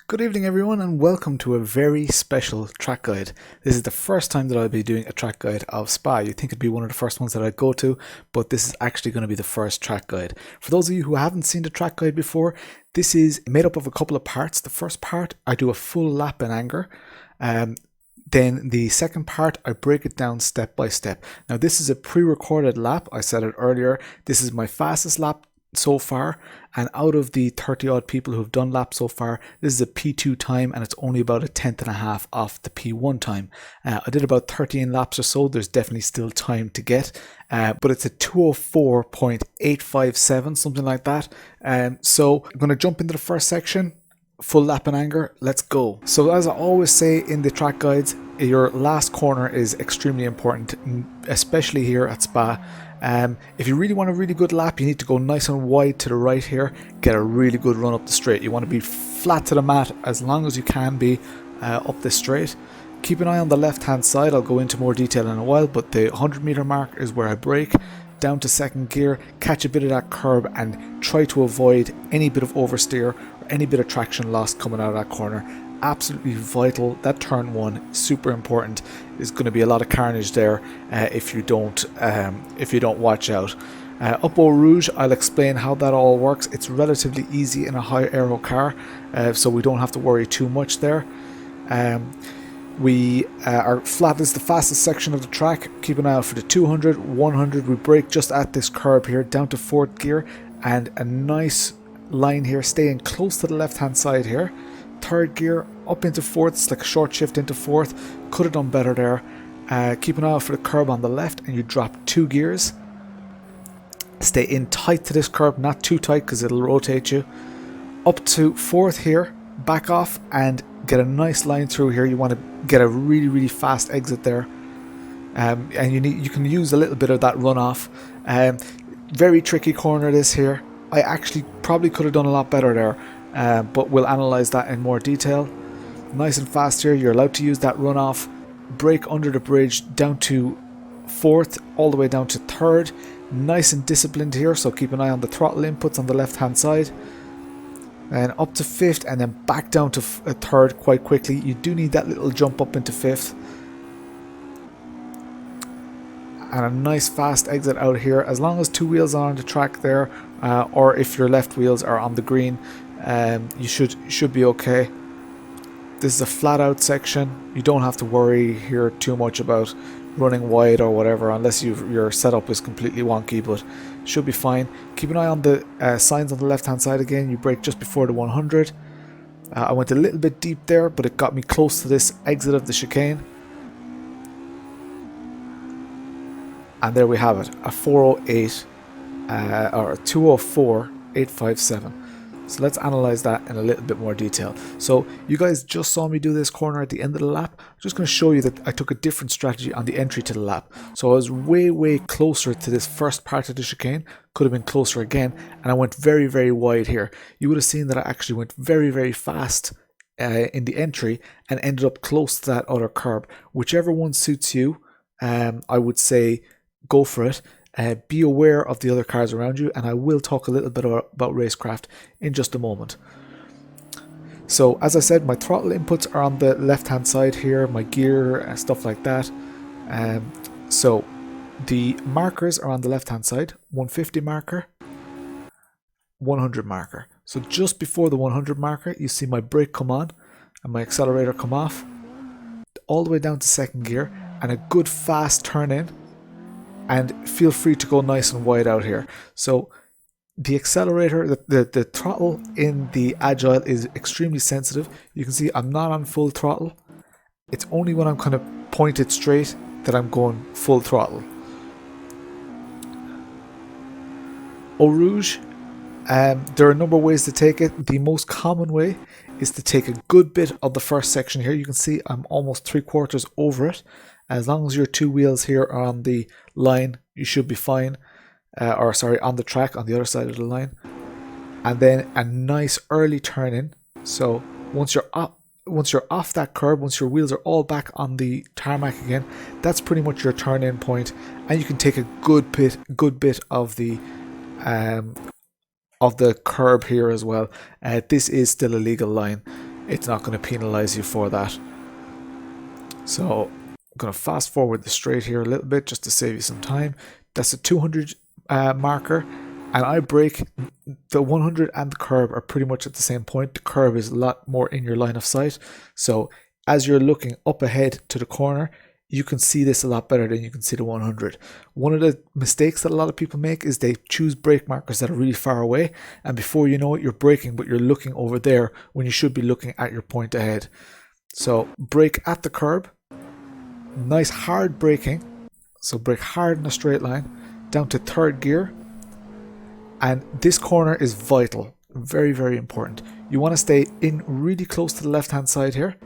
Good evening everyone and welcome to a very special track guide. This is the first time that I'll be doing a track guide of Spa. You'd think it'd be one of the first ones that I'd go to, but this is actually going to be the first track guide. For those of you who haven't seen the track guide before, this is made up of a couple of parts. The first part, I do a full lap in anger. Then the second part, I break it down step by step. Now this is a pre-recorded lap. I said it earlier. This is my fastest lap so far, and out of the 30 odd people who've done laps so far, this is a P2 time and it's only about a tenth and a half off the P1 time. I did about 13 laps or so. There's definitely still time to get, but it's a 204.857, something like that. So I'm going to jump into the first section, full lap in anger. Let's go. So as I always say in the track guides, your last corner is extremely important, especially here at Spa. If you really want a really good lap, you need to go nice and wide to the right here, get a really good run up the straight. You want to be flat to the mat as long as you can be up the straight. Keep an eye on the left hand side. I'll go into more detail in a while, but the 100-meter mark is where I brake down to second gear, catch a bit of that curb and try to avoid any bit of oversteer or any bit of traction loss coming out of that corner. Absolutely vital. That turn one, super important. There's going to be a lot of carnage there if you don't watch out. Up Eau Rouge, I'll explain how that all works. It's relatively easy in a high aero car, so we don't have to worry too much there. We are flat is the fastest section of the track. Keep an eye out for the 200, 100. We brake just at this curb here down to fourth gear, and a nice line here, staying close to the left hand side here. Third gear up into fourth. It's like a short shift into fourth. Could have done better there. Keep an eye out for the curb on the left, and you drop 2 gears. Stay in tight to this curb, not too tight because it'll rotate you. Up to fourth here, back off and get a nice line through here. You want to get a really fast exit there, and you can use a little bit of that runoff. Very tricky corner this here. I actually probably could have done a lot better there. But we'll analyze that in more detail. Nice and fast here. You're allowed to use that runoff. Brake under the bridge down to fourth, all the way down to third. Nice and disciplined here, so keep an eye on the throttle inputs on the left hand side. And up to fifth, and then back down to third quite quickly. You do need that little jump up into fifth. And a nice fast exit out here. As long as 2 wheels are on the track there, or if your left wheels are on the green, you should be okay. This is a flat out section. You don't have to worry here too much about running wide or whatever, unless your setup is completely wonky, but should be fine. Keep an eye on the signs on the left hand side again. You brake just before the 100. I went a little bit deep there, but it got me close to this exit of the chicane. And there we have it, a 408 or a 204.857. So let's analyze that in a little bit more detail. So you guys just saw me do this corner at the end of the lap. I'm just going to show you that I took a different strategy on the entry to the lap. So I was way closer to this first part of the chicane. Could have been closer again, and I went very wide here. You would have seen that I actually went very fast in the entry and ended up close to that other curb. Whichever one suits you, I would say go for it. Be aware of the other cars around you, and I will talk a little bit about racecraft in just a moment. So as I said, my throttle inputs are on the left hand side here, my gear and stuff like that. So the markers are on the left hand side, 150 marker, 100 marker. So just before the 100 marker, you see my brake come on and my accelerator come off, all the way down to second gear, and a good fast turn in. And feel free to go nice and wide out here. So the accelerator, the throttle in the Agile is extremely sensitive. You can see I'm not on full throttle. It's only when I'm kind of pointed straight that I'm going full throttle. Eau Rouge, there are a number of ways to take it. The most common way is to take a good bit of the first section here. You can see I'm almost 3/4 over it. As long as your 2 wheels here are on the line, you should be fine. On the track on the other side of the line. And then a nice early turn in. So once you're off that curb, once your wheels are all back on the tarmac again, that's pretty much your turn in point, and you can take a good bit of the curb here as well. This is still a legal line. it's not going to penalize you for that. So I'm going to fast forward the straight here a little bit just to save you some time. That's a 200 marker, and I brake. The 100 and the curb are pretty much at the same point. The curb is a lot more in your line of sight, so as you're looking up ahead to the corner, you can see this a lot better than you can see the 100. One of the mistakes that a lot of people make is they choose brake markers that are really far away, and before you know it, you're braking, but you're looking over there when you should be looking at your point ahead. So brake at the curb, nice hard braking, so brake hard in a straight line, down to third gear, and this corner is vital, very, very important. You want to stay in really close to the left hand side here,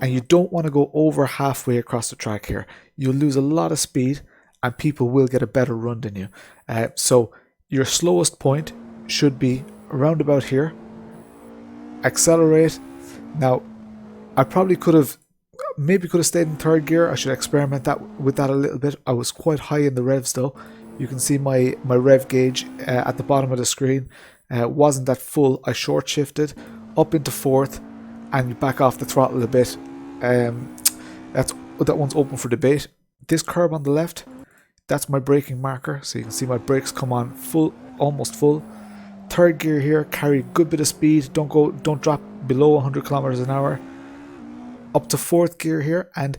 and you don't want to go over halfway across the track here. You'll lose a lot of speed and people will get a better run than you. So your slowest point should be around about here. Accelerate. Now, I probably could have stayed in third gear. I should experiment with that a little bit. I was quite high in the revs though. You can see my rev gauge at the bottom of the screen wasn't that full. I short shifted up into fourth and back off the throttle a bit. That one's open for debate. This curb on the left, that's my braking marker, so you can see my brakes come on full, almost full. Third gear here, carry a good bit of speed. Don't drop below 100 kilometers an hour. Up to fourth gear here, and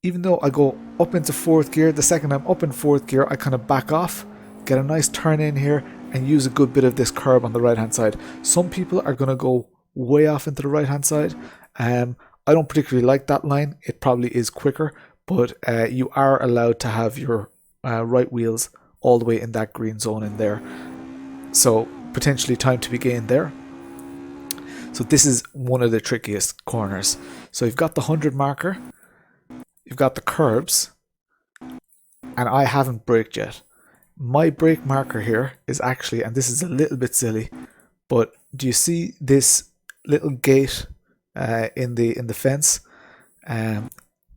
even though I go up into fourth gear, the second I'm up in fourth gear, I kind of back off, get a nice turn in here, and use a good bit of this curb on the right hand side. Some people are going to go way off into the right hand side. I don't particularly like that line. It probably is quicker, but you are allowed to have your right wheels all the way in that green zone in there. So potentially time to be gained there. So this is one of the trickiest corners. So you've got the 100 marker, you've got the curbs, and I haven't braked yet. My brake marker here is actually, and this is a little bit silly, but do you see this little gate in the fence?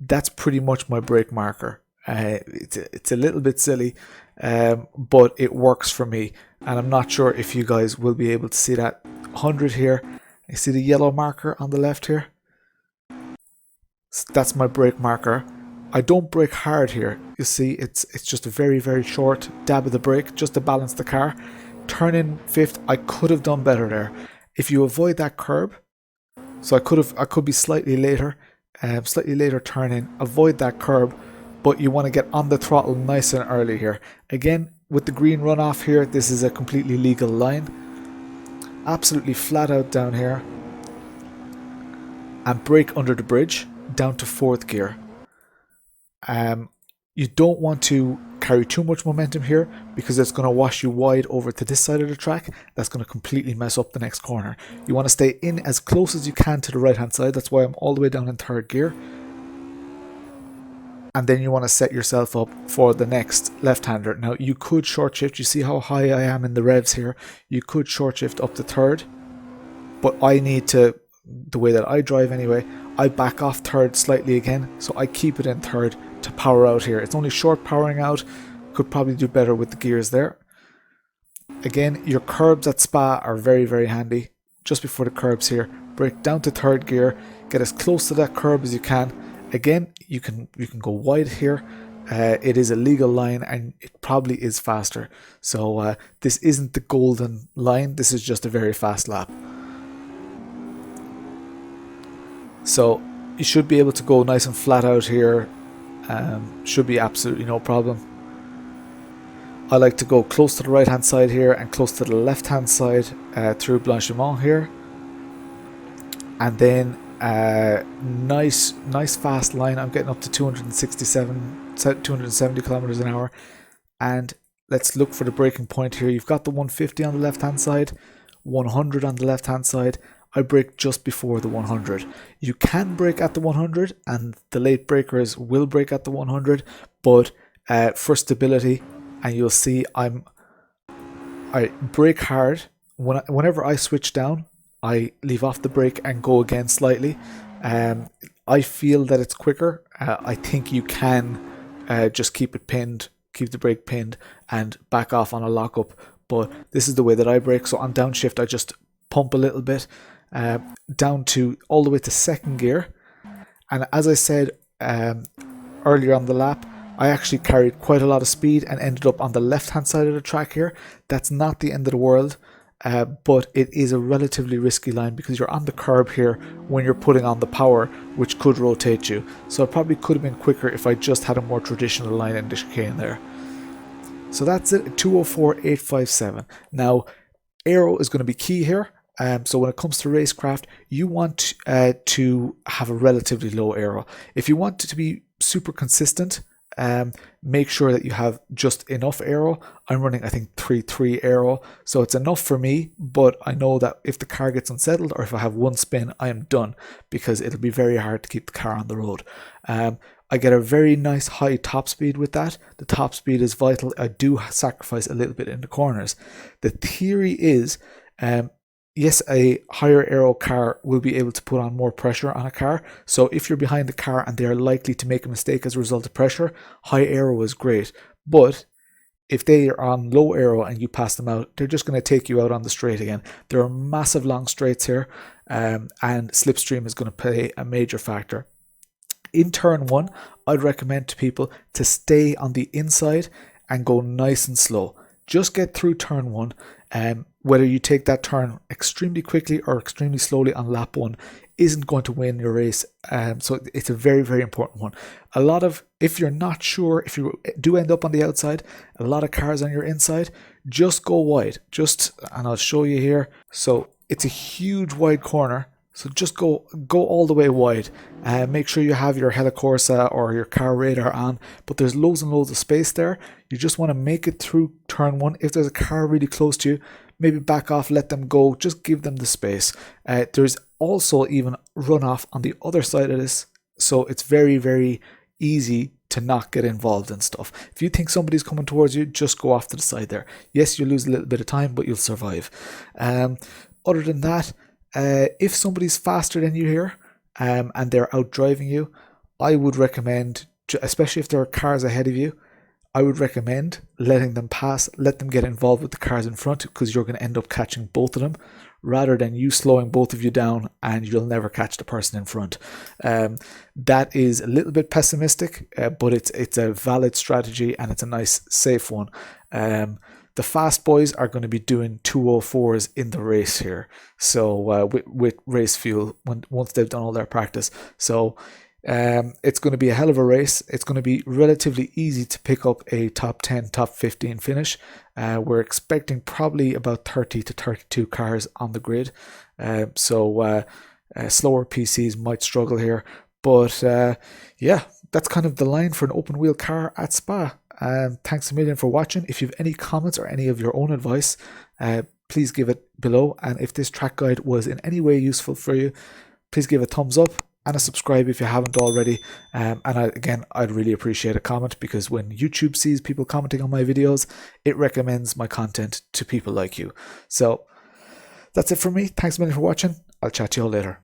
That's pretty much my brake marker. It's a little bit silly, but it works for me, and I'm not sure if you guys will be able to see that 100 here. You see the yellow marker on the left here? So that's my brake marker. I don't brake hard here. You see, it's just a very, very short dab of the brake just to balance the car. Turn in fifth. I could have done better there. If you avoid that curb, so I could be slightly later turn in, avoid that curb, but you want to get on the throttle nice and early here. Again, with the green runoff here, this is a completely legal line. Absolutely flat out down here, and brake under the bridge down to fourth gear. You don't want to carry too much momentum here because it's going to wash you wide over to this side of the track. That's going to completely mess up the next corner. You want to stay in as close as you can to the right hand side. That's why I'm all the way down in third gear. And then you want to set yourself up for the next left-hander. Now you could short shift. You see how high I am in the revs here. You could short shift up to third, but I need to, the way that I drive anyway, I back off third slightly again, so I keep it in third to power out here. It's only short powering out. Could probably do better with the gears there. Again, your curbs at Spa are very, very handy. Just before the curbs here, brake down to third gear, get as close to that curb as you can. Again, you can go wide here. It is a legal line and it probably is faster. So this isn't the golden line. This is just a very fast lap. So you should be able to go nice and flat out here. Should be absolutely no problem. I like to go close to the right hand side here and close to the left hand side through Blanchiment here. And then nice fast line. I'm getting up to 270 kilometers an hour. And let's look for the braking point here. You've got the 150 on the left hand side, 100 on the left hand side. I brake just before the 100. You can brake at the 100 and the late brakers will brake at the 100, but for stability, and you'll see I brake hard. Whenever I switch down, I leave off the brake and go again slightly. I feel that it's quicker. I think you can just keep it pinned, keep the brake pinned and back off on a lockup, but this is the way that I brake. So on downshift I just pump a little bit, down to all the way to second gear. And as I said earlier on the lap, I actually carried quite a lot of speed and ended up on the left hand side of the track here. That's not the end of the world, but it is a relatively risky line because you're on the curb here when you're putting on the power, which could rotate you. So it probably could have been quicker if I just had a more traditional line in the chicane there. So that's it, 204.857. Now, aero is going to be key here. So when it comes to racecraft, you want to have a relatively low aero. If you want it to be super consistent, make sure that you have just enough aero. I'm running, I think, 3.3 aero, so it's enough for me, but I know that if the car gets unsettled or if I have one spin, I am done, because it'll be very hard to keep the car on the road. I get a very nice high top speed with that. The top speed is vital. I do sacrifice a little bit in the corners. The theory is, yes, a higher aero car will be able to put on more pressure on a car. So if you're behind the car and they're likely to make a mistake as a result of pressure, high aero is great. But if they are on low aero and you pass them out, they're just going to take you out on the straight again. There are massive long straights here, and slipstream is going to play a major factor. In turn one, I'd recommend to people to stay on the inside and go nice and slow. Just get through turn one. Whether you take that turn extremely quickly or extremely slowly on lap one isn't going to win your race. So it's a very, very important one. If you're not sure, if you do end up on the outside, a lot of cars on your inside, just go wide. And I'll show you here. So it's a huge wide corner. So just go all the way wide. Make sure you have your Assetto Corsa or your car radar on, but there's loads and loads of space there. You just want to make it through turn one. If there's a car really close to you, maybe back off, let them go, just give them the space. There's also even runoff on the other side of this, so it's very, very easy to not get involved in stuff. If you think somebody's coming towards you, just go off to the side there. Yes, you'll lose a little bit of time, but you'll survive. Other than that, if somebody's faster than you here and they're out driving you, I would recommend, especially if there are cars ahead of you, I would recommend letting them pass, let them get involved with the cars in front, because you're going to end up catching both of them, rather than you slowing both of you down and you'll never catch the person in front. That is a little bit pessimistic, but it's a valid strategy and it's a nice, safe one. The fast boys are going to be doing 204s in the race here, so with race fuel once they've done all their practice. So it's going to be a hell of a race. It's going to be relatively easy to pick up a top 10, top 15 finish. We're expecting probably about 30 to 32 cars on the grid, so slower PCs might struggle here, but yeah, that's kind of the line for an open wheel car at Spa. Thanks a million for watching. If you have any comments or any of your own advice, please give it below. And if this track guide was in any way useful for you, please give a thumbs up and a subscribe if you haven't already. Again, I'd really appreciate a comment, because when YouTube sees people commenting on my videos, it recommends my content to people like you. So that's it for me. Thanks a million for watching. I'll chat to you all later.